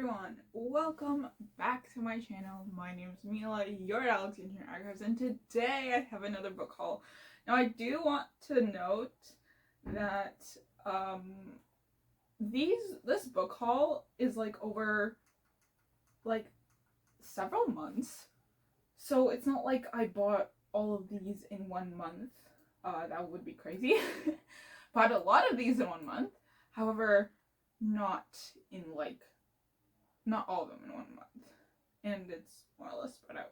everyone, welcome back to my channel. My name is Mila, you're at Alexandrian Archives, and today I have another book haul. Now I do want to note that this book haul is over several months, so it's not like I bought all of these in 1 month. That would be crazy. Bought a lot of these in 1 month, however not all of them in 1 month, and it's more or less spread out.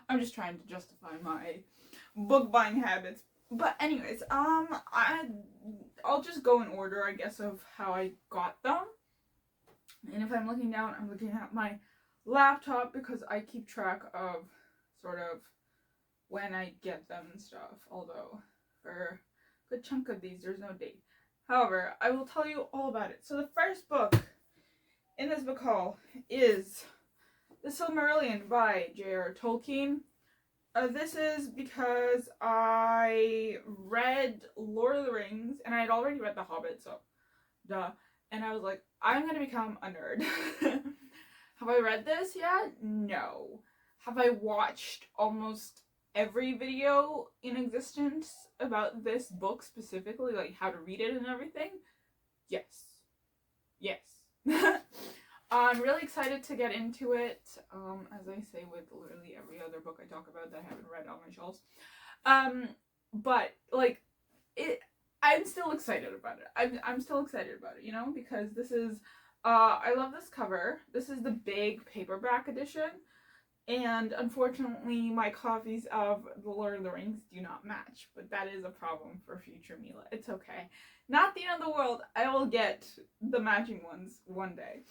I'm just trying to justify my book buying habits. But anyways, I'll just go in order, I guess, of how I got them. And if I'm looking down, I'm looking at my laptop because I keep track of sort of when I get them and stuff, although for a good chunk of these there's no date. However, I will tell you all about it. So the first book in this book haul is The Silmarillion by J.R.R. Tolkien. This is because I read Lord of the Rings, and I had already read The Hobbit, so duh. And I was like, I'm going to become a nerd. Have I read this yet? No. Have I watched almost every video in existence about this book specifically, like how to read it and everything? Yes. I'm really excited to get into it, as I say with literally every other book I talk about that I haven't read on my shelves. But I'm still excited about it. I'm still excited about it, you know, because this is, I love this cover. This is the big paperback edition, and unfortunately my copies of The Lord of the Rings do not match, but that is a problem for future Mila. It's okay. Not the end of the world. I will get the matching ones one day.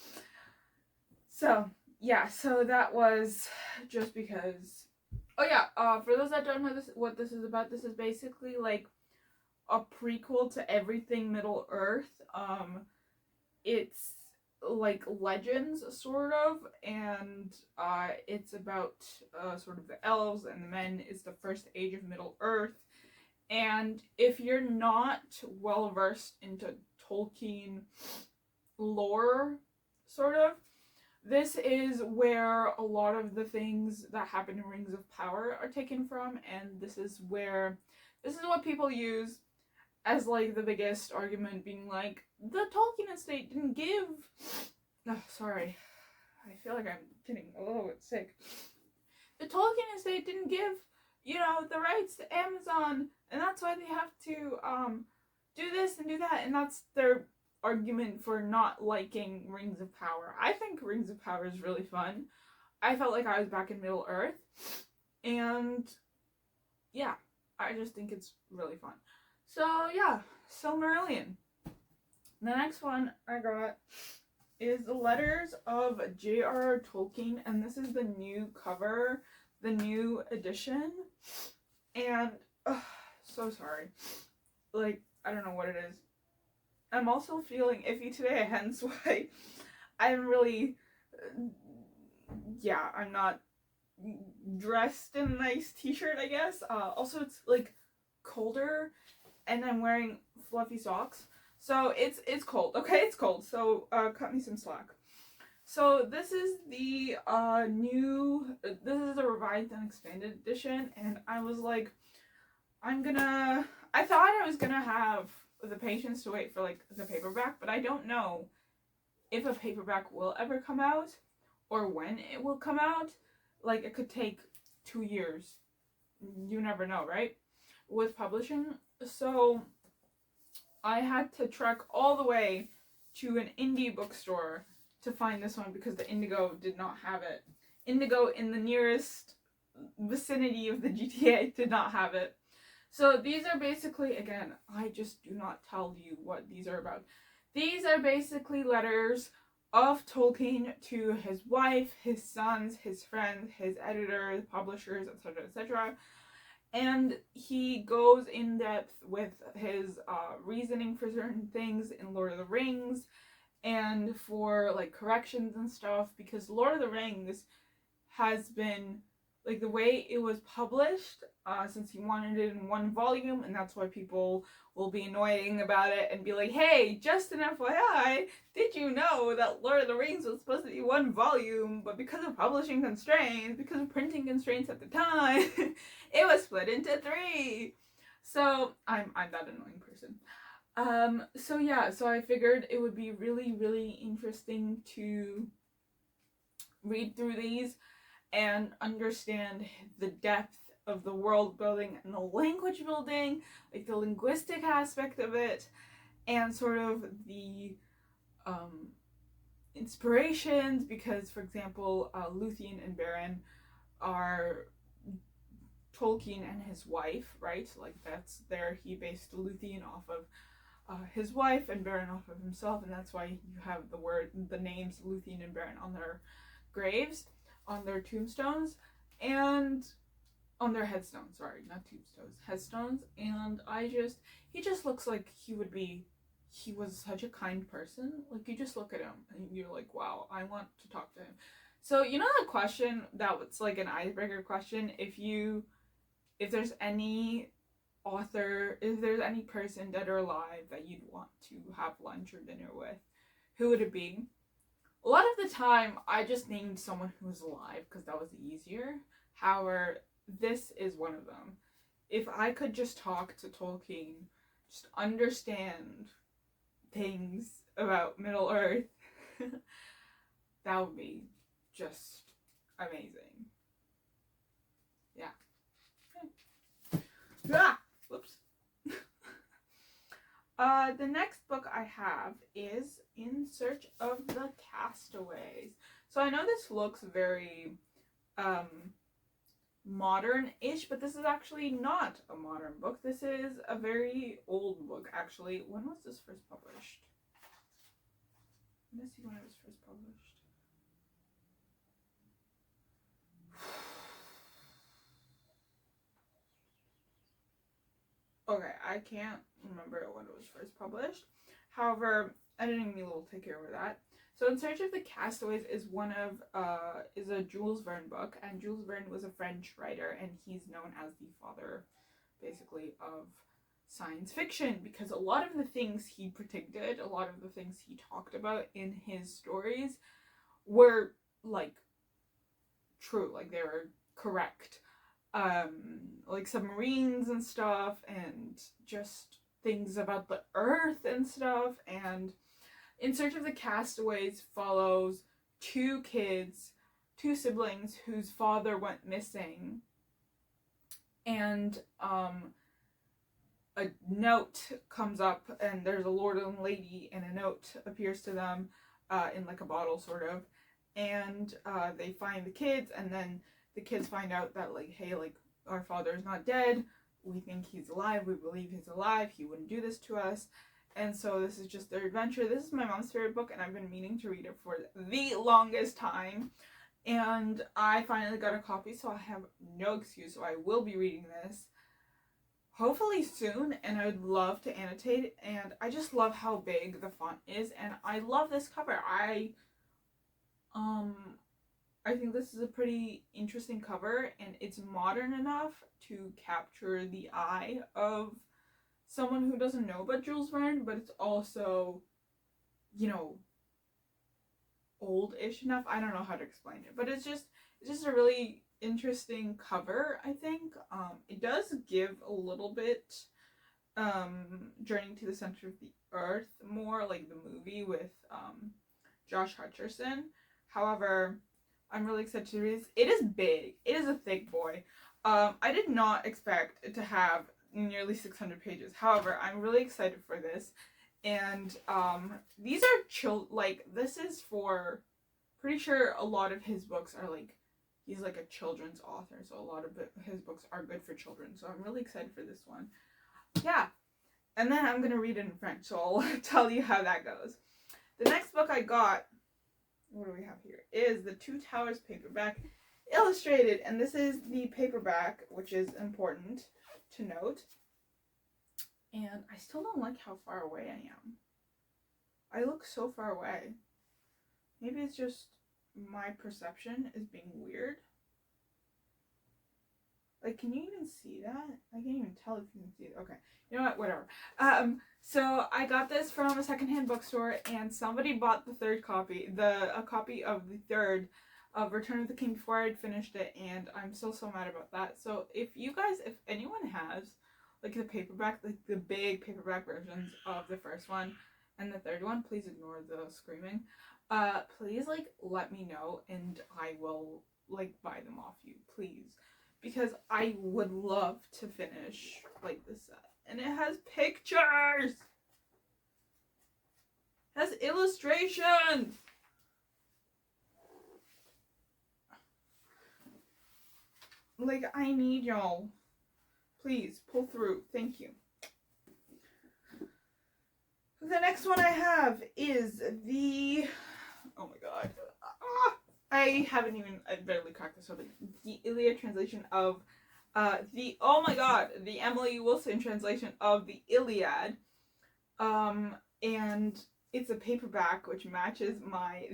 So, yeah, so that was just because... Oh yeah, for those that don't know what this is about, this is basically like a prequel to everything Middle Earth. It's like legends, sort of, and it's about sort of the elves and the men. It's the first age of Middle Earth, and if you're not well versed into Tolkien lore, sort of, this is where a lot of the things that happen in Rings of Power are taken from, and this is what people use as like the biggest argument, being like, the Tolkien estate didn't give... Oh, sorry. I feel like I'm getting a little bit sick. The Tolkien estate didn't give, you know, the rights to Amazon, and that's why they have to do this and do that, and that's their argument for not liking Rings of Power. I think Rings of Power is really fun. I felt like I was back in Middle Earth, and yeah, I just think it's really fun. So yeah, Silmarillion. The next one I got is The Letters of J.R.R. Tolkien, and this is the new cover, the new edition, and so sorry. Like, I don't know what it is. I'm also feeling iffy today, hence why I'm really, yeah, I'm not dressed in a nice t-shirt, I guess. Also, it's like colder, and I'm wearing fluffy socks, so it's cold. Okay, it's cold, so cut me some slack. So this is the this is a revised and expanded edition, and I was like, I thought I was gonna have the patience to wait for like the paperback, but I don't know if a paperback will ever come out or when it will come out. Like, it could take 2 years. You never know, right? With publishing. So I had to trek all the way to an indie bookstore to find this one because the Indigo did not have it. Indigo in the nearest vicinity of the GTA did not have it. So these are basically, again, I just do not tell you what these are about. These are basically letters of Tolkien to his wife, his sons, his friends, his editor, the publishers, etc., etc. And he goes in depth with his reasoning for certain things in Lord of the Rings, and for like corrections and stuff, because Lord of the Rings has been like the way it was published, since he wanted it in one volume, and that's why people will be annoying about it and be like, hey, just an FYI, did you know that Lord of the Rings was supposed to be one volume, but because of publishing constraints, because of printing constraints at the time, it was split into 3. So I'm that annoying person. So yeah, so I figured it would be really, really interesting to read through these and understand the depth of the world building and the language building, like the linguistic aspect of it, and sort of the inspirations, because, for example, Luthien and Beren are Tolkien and his wife, right? Like that's there. He based Luthien off of his wife and Beren off of himself, and that's why you have the names Luthien and Beren on their graves, on their tombstones, and on their headstones. Sorry, not tombstones, headstones. And he just looks like he was such a kind person. Like you just look at him and you're like, wow, I want to talk to him. So you know that question that was like an icebreaker question. If there's any author, if there's any person dead or alive that you'd want to have lunch or dinner with, who would it be? A lot of the time, I just named someone who was alive because that was easier. However, this is one of them. If I could just talk to Tolkien, just understand things about Middle Earth, that would be just amazing. Yeah. Ah! Whoops. The next book I have is In Search of the Castaways. So I know this looks very modern-ish, but this is actually not a modern book. This is a very old book, actually. When was this first published? Let me see when it was first published. Okay, I can't remember when it was first published. However, editing Mila will take care of that. So In Search of the Castaways is is a Jules Verne book, and Jules Verne was a French writer, and he's known as the father, basically, of science fiction, because a lot of the things he predicted, a lot of the things he talked about in his stories were, like, true, like they were correct. Like submarines and stuff, and just things about the earth and stuff. And In Search of the Castaways follows two siblings whose father went missing, and a note comes up, and there's a lord and lady, and a note appears to them in like a bottle, sort of, and they find the kids, and then the kids find out that, like, hey, like, our father is not dead, we think he's alive, we believe he's alive, he wouldn't do this to us. And so this is just their adventure. This is my mom's favorite book, and I've been meaning to read it for the longest time, and I finally got a copy, so I have no excuse, so I will be reading this hopefully soon, and I would love to annotate, and I just love how big the font is, and I love this cover. I think this is a pretty interesting cover, and it's modern enough to capture the eye of someone who doesn't know about Jules Verne, but it's also, you know, old-ish enough. I don't know how to explain it, but it's just a really interesting cover, I think. It does give a little bit Journey to the Center of the Earth more, like the movie with Josh Hutcherson. However, I'm really excited to read this. It is big. It is a thick boy. I did not expect it to have nearly 600 pages. However, I'm really excited for this. And these are this is for, pretty sure a lot of his books are like, he's like a children's author, so a lot of his books are good for children. So I'm really excited for this one. Yeah. And then I'm going to read it in French, so I'll tell you how that goes. The next book I got, what do we have here, is the Two Towers paperback illustrated, and this is the paperback, which is important to note. And I still don't like how far away I am. I look so far away. Maybe it's just my perception is being weird. Like, can you even see that? I can't even tell if you can see it. Okay. You know what? Whatever. So I got this from a secondhand bookstore, and somebody bought the third copy, a copy of the third of Return of the King before I'd finished it, and I'm so mad about that. So if anyone has, like, the paperback, like, the big paperback versions of the first one and the third one, please ignore the screaming. Please, like, let me know, and I will, like, buy them off you, please. Because I would love to finish, like, this set. And it has pictures! It has illustrations! Like, I need y'all. Please, pull through. Thank you. The next one I have is the... Oh my god. I barely cracked this open. The Iliad translation of the Emily Wilson translation of the Iliad. And it's a paperback which matches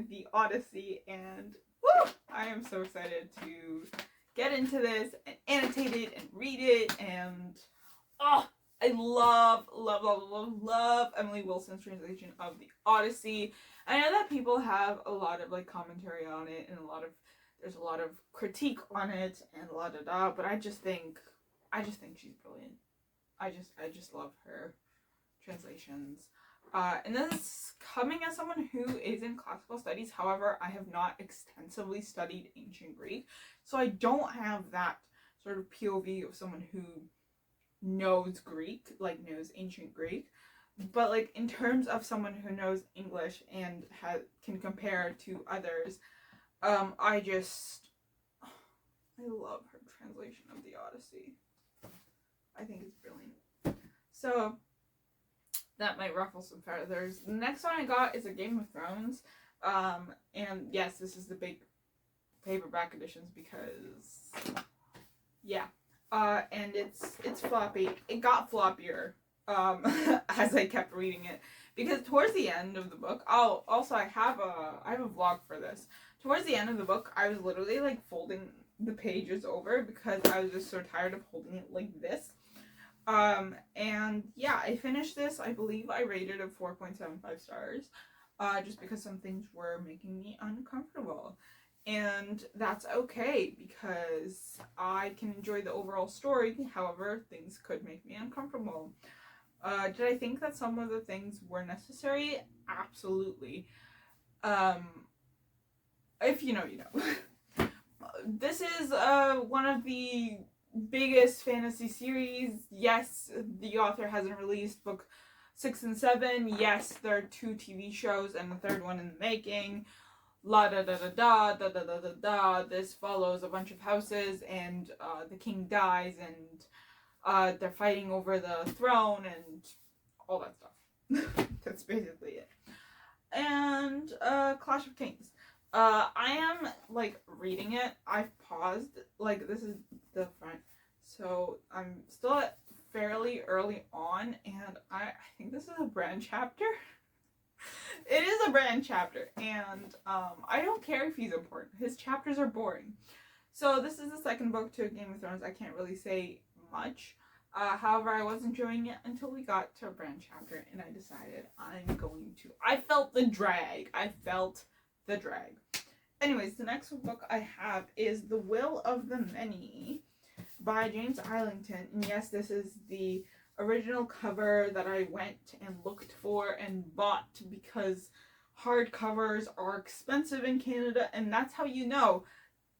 the Odyssey, and woo! I am so excited to get into this and annotate it and read it, and I love Emily Wilson's translation of the Odyssey. I know that people have a lot of, like, commentary on it, and there's a lot of critique on it, and but I just think she's brilliant. I just love her translations. And this is coming as someone who is in classical studies. However, I have not extensively studied ancient Greek, so I don't have that sort of POV of someone who knows Greek, like, knows ancient Greek. But, like, in terms of someone who knows English and can compare to others, I love her translation of the Odyssey. I think it's brilliant. So that might ruffle some feathers. The next one I got is a Game of Thrones. And yes, this is the big paperback editions because, yeah. And it's floppy. It got floppier as I kept reading it, because towards the end of the book, I have a vlog for this. Towards the end of the book, I was literally, like, folding the pages over because I was just so tired of holding it like this. And yeah, I finished this. I believe I rated it 4.75 stars, just because some things were making me uncomfortable. And that's okay, because I can enjoy the overall story. However, things could make me uncomfortable. Did I think that some of the things were necessary? Absolutely. If you know, you know. This is one of the biggest fantasy series. Yes, the author hasn't released book 6 and 7. Yes, there are 2 TV shows and the third one in the making. La da da da da da da da da da. This follows a bunch of houses, and the king dies, and they're fighting over the throne and all that stuff. That's basically it. And Clash of Kings. I am, like, reading it. I've paused. Like, this is the front, so I'm still at fairly early on, and I think this is a brand chapter. It is a brand chapter, and I don't care if he's important. His chapters are boring. So this is the second book to Game of Thrones. I can't really say much. However, I was enjoying it until we got to a brand chapter, and I decided I'm going to. I felt the drag. Anyways, the next book I have is The Will of the Many by James Arlington. And yes, this is the original cover that I went and looked for and bought, because hardcovers are expensive in Canada, and that's how you know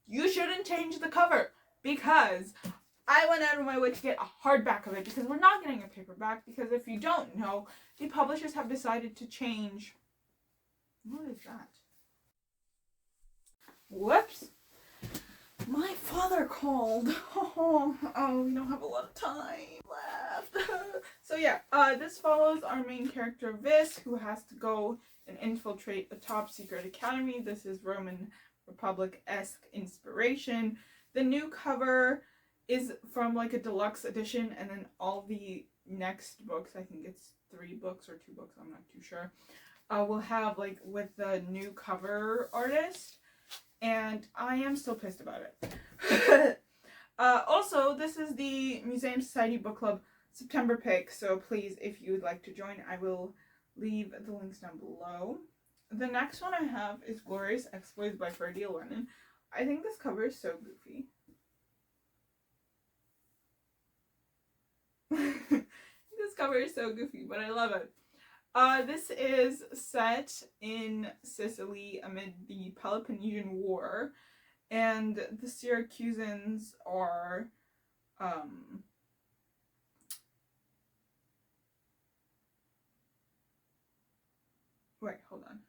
you shouldn't change the cover, because I went out of my way to get a hardback of it, because we're not getting a paperback, because if you don't know, the publishers have decided to change. What is that? Whoops. My father called. Oh, we don't have a lot of time left. So yeah, this follows our main character Vis, who has to go and infiltrate a top secret academy. This is Roman Republic-esque inspiration. The new cover is from, like, a deluxe edition, and then all the next books, I think it's 3 books or 2 books, I'm not too sure, will have, like, with the new cover artist. And I am still pissed about it. Also, this is the Museum Society Book Club September pick, so please, if you would like to join, I will leave the links down below. The next one I have is Glorious Exploits by Freddie Lennon. I think this cover is so goofy. This cover is so goofy, but I love it. This is set in Sicily amid the Peloponnesian War, and the Syracusans are, wait, hold on.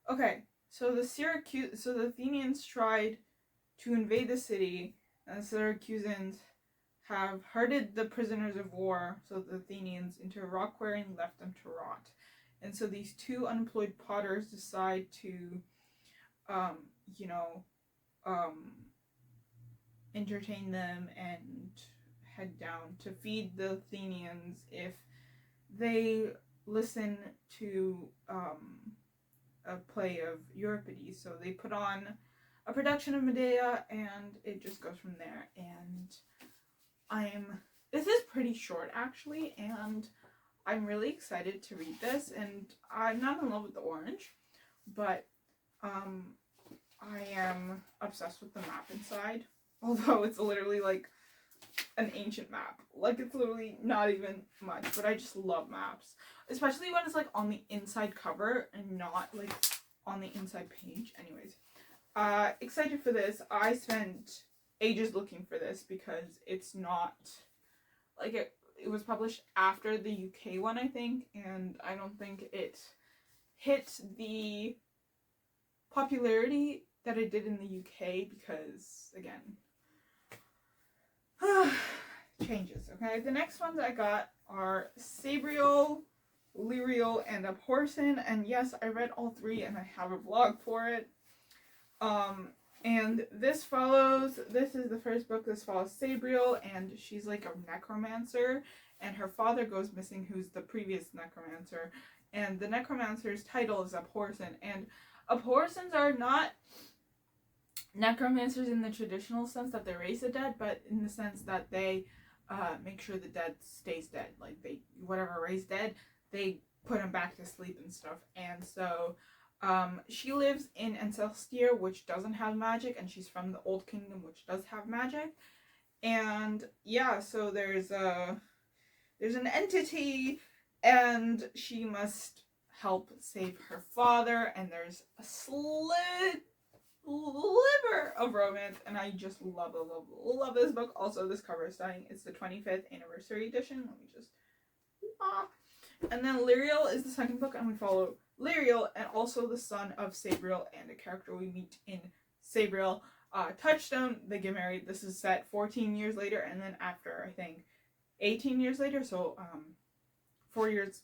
Okay, so the Athenians tried to invade the city, and the Syracusans have herded the prisoners of war, so the Athenians, into a rock quarry and left them to rot. And so these two unemployed potters decide to, entertain them and head down to feed the Athenians if they listen to a play of Euripides. So they put on a production of Medea, and it just goes from there. And this is pretty short actually, and I'm really excited to read this. And I'm not in love with the orange, but I am obsessed with the map inside, although it's literally like an ancient map. Like, it's literally not even much, but I just love maps, especially when it's like on the inside cover and not like on the inside page. Anyways, excited for this. I spent ages looking for this because it's not like it was published after the UK one, I think, and I don't think it hit the popularity that it did in the UK because, again, changes. Okay, the next ones I got are Sabriel, Lyrial, and Abhorsen, and yes, I read all three and I have a vlog for it. And this is the first book. This follows Sabriel, and she's like a necromancer, and her father goes missing, who's the previous necromancer, and the necromancer's title is Abhorsen, and Abhorsens are not necromancers in the traditional sense that they raise the dead, but in the sense that they make sure the dead stays dead. Like, they, whatever raised dead, they put him back to sleep and stuff. And so she lives in Ancestia, which doesn't have magic, and she's from the Old Kingdom, which does have magic. And yeah, so there's an entity, and she must help save her father, and there's a sliver of romance, and I just love this book. Also, this cover is stunning. It's the 25th anniversary edition. Let me just and then Lyrial is the second book, and we follow Lyrial, and also the son of Sabriel, and a character we meet in Sabriel. Touchstone, they get married. This is set 14 years later, and then after, I think, 18 years later, so 4 years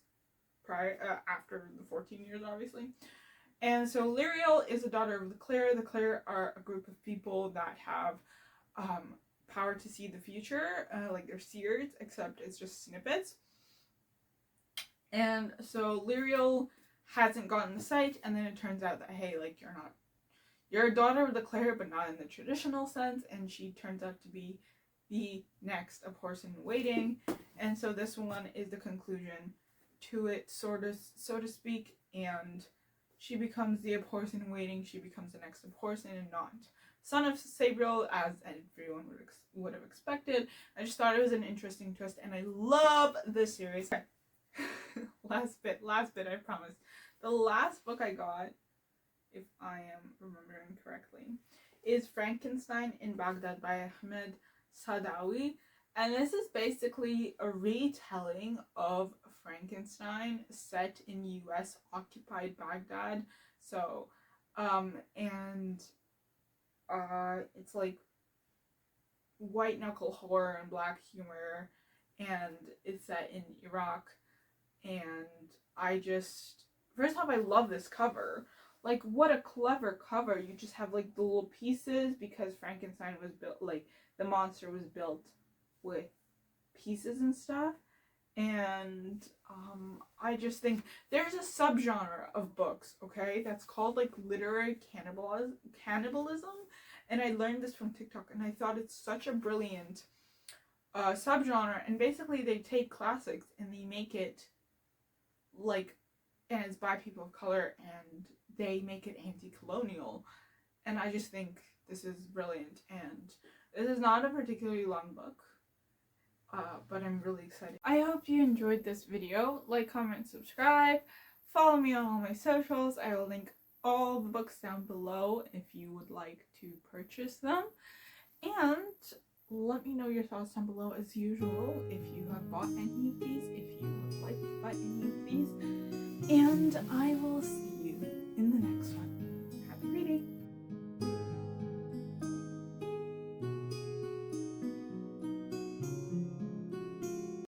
prior, after the 14 years, obviously. And so Lyrial is a daughter of the Clare. The Clare are a group of people that have power to see the future, like they're seers, except it's just snippets. And so Lyrial hasn't gotten the sight, and then it turns out that, hey, like, you're a daughter of the Clare, but not in the traditional sense, and she turns out to be the next Abhorsen in waiting. And so this one is the conclusion to it, so to speak, and she becomes the Abhorsen in waiting. She becomes the next Abhorsen, and not son of Sabriel, as everyone would have expected. I just thought it was an interesting twist, and I love this series. last bit, I promise. The last book I got, if I am remembering correctly, is Frankenstein in Baghdad by Ahmed Sadawi. And this is basically a retelling of Frankenstein set in US occupied Baghdad. So, it's like white knuckle horror and black humor, and it's set in Iraq. And I just, first off, I love this cover. Like, what a clever cover. You just have like the little pieces, because Frankenstein was built, like, the monster was built with pieces and stuff. And I just think there's a subgenre of books, okay, that's called like literary cannibalism, And I learned this from TikTok, and I thought it's such a brilliant subgenre. And basically they take classics and they make it like, and it's by people of color, and they make it anti-colonial. And I just think this is brilliant. And this is not a particularly long book, but I'm really excited. I hope you enjoyed this video. Like, comment, subscribe. Follow me on all my socials. I will link all the books down below if you would like to purchase them. And let me know your thoughts down below as usual if you have bought any of these, if you would like to buy any of these. And